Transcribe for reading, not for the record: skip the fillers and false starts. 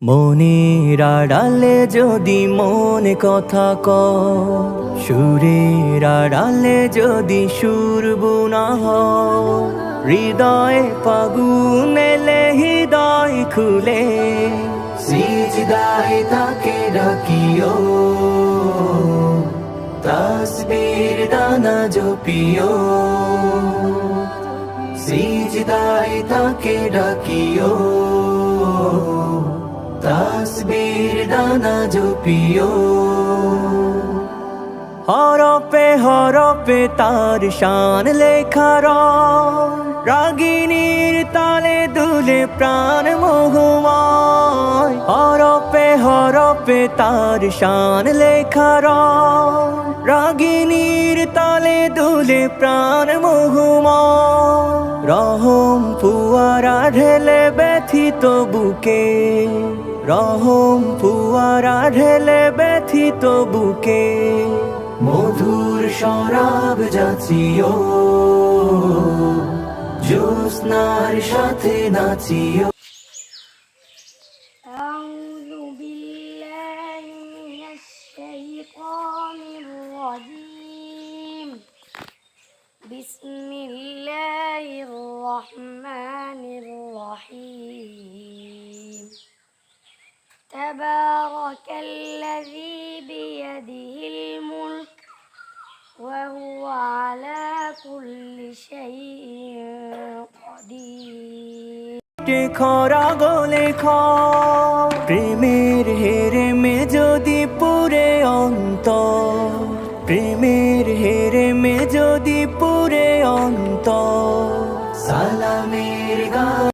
মনের আড়ালে যদি মনে কথা কয়, সুরের আড়ালে যদি সুর বোনা হয়, হৃদয়ে ফাগুন এলে হৃদয় খুলে সিজদায় তাকে ডাকিও, তাসবীর দানা জপিও, সিজদায় তাকে ডাকিও, তাসবীর দানা জপিও। হরপে হরপে তার শান লেখা রয়, রাগিনীর তালে দুলে প্রাণ মোহময়। হরপে হরপে তার শান লেখা রয়, রাগিনীর তালে দুলে প্রাণ মোহময়। রহম ফুয়ারা ঢেলে ব্যথিত বুকে, রহম ফুয়ারা ঢেলে ব্যথিত বুকে, মধুর শরাব যাচিও, জ্যোৎস্নার সাথে নাচিও। أعوذ بالله من الشيطان الرجيم. بسم الله الرحمن الرحيم. تبارك الذي بيده الملك وهو على كل شيء قدير. খরা গলে প্রেমের হেরে মে যদি পুরে অন্তর,